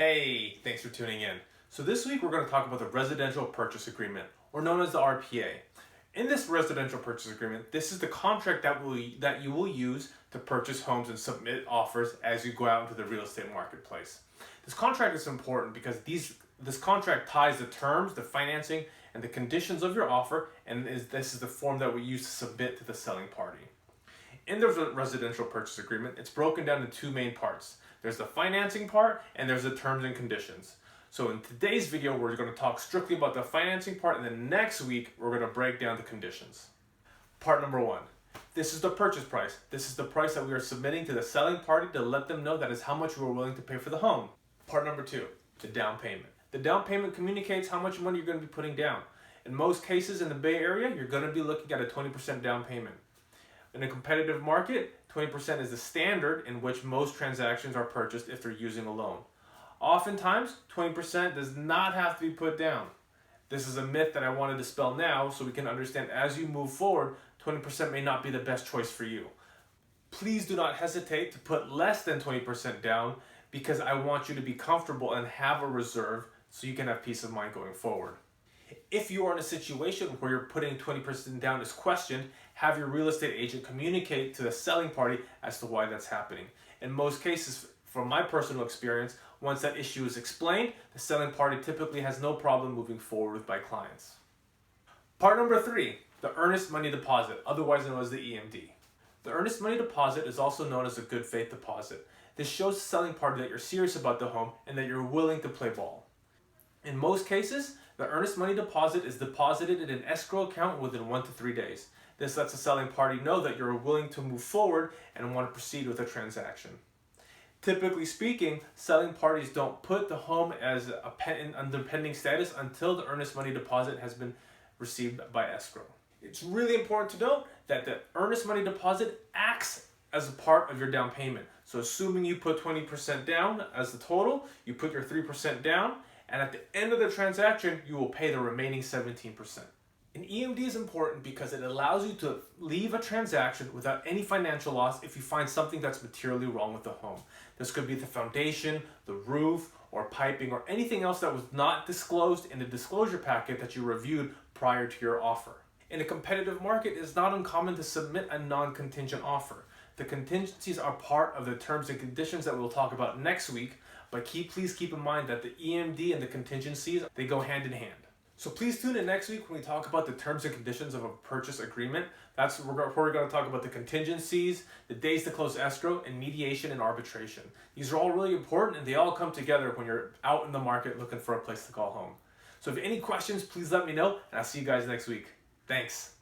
Hey, thanks for tuning in. So this week we're going to talk about the Residential Purchase Agreement, or known as the RPA. In this Residential Purchase Agreement, this is the contract that you will use to purchase homes and submit offers as you go out into the real estate marketplace. This contract is important because this contract ties the terms, the financing, and the conditions of your offer, and this is the form that we use to submit to the selling party. In the Residential Purchase Agreement, it's broken down into two main parts. There's the financing part and there's the terms and conditions. So in today's video, we're going to talk strictly about the financing part, and then next week, we're going to break down the conditions. Part number one. This is the purchase price. This is the price that we are submitting to the selling party to let them know that is how much we are willing to pay for the home. Part number two, the down payment. The down payment communicates how much money you're going to be putting down. In most cases in the Bay Area, you're going to be looking at a 20% down payment. In a competitive market, 20% is the standard in which most transactions are purchased if they're using a loan. Oftentimes, 20% does not have to be put down. This is a myth that I want to dispel now so we can understand as you move forward, 20% may not be the best choice for you. Please do not hesitate to put less than 20% down because I want you to be comfortable and have a reserve so you can have peace of mind going forward. If you are in a situation where you're putting 20% down as questioned, have your real estate agent communicate to the selling party as to why that's happening. In most cases, from my personal experience, once that issue is explained, the selling party typically has no problem moving forward with my clients. Part number three, the earnest money deposit, otherwise known as the EMD. The earnest money deposit is also known as a good faith deposit. This shows the selling party that you're serious about the home and that you're willing to play ball. In most cases, the earnest money deposit is deposited in an escrow account within 1 to 3 days. This lets the selling party know that you're willing to move forward and want to proceed with the transaction. Typically speaking, selling parties don't put the home as under pending status until the earnest money deposit has been received by escrow. It's really important to note that the earnest money deposit acts as a part of your down payment. So assuming you put 20% down as the total, you put your 3% down, and at the end of the transaction, you will pay the remaining 17%. An EMD is important because it allows you to leave a transaction without any financial loss if you find something that's materially wrong with the home. This could be the foundation, the roof, or piping, or anything else that was not disclosed in the disclosure packet that you reviewed prior to your offer. In a competitive market, it's not uncommon to submit a non-contingent offer. The contingencies are part of the terms and conditions that we'll talk about next week, but please keep in mind that the EMD and the contingencies, they go hand in hand. So please tune in next week when we talk about the terms and conditions of a purchase agreement. That's where we're going to talk about the contingencies, the days to close escrow, and mediation and arbitration. These are all really important and they all come together when you're out in the market looking for a place to call home. So if you have any questions, please let me know and I'll see you guys next week. Thanks.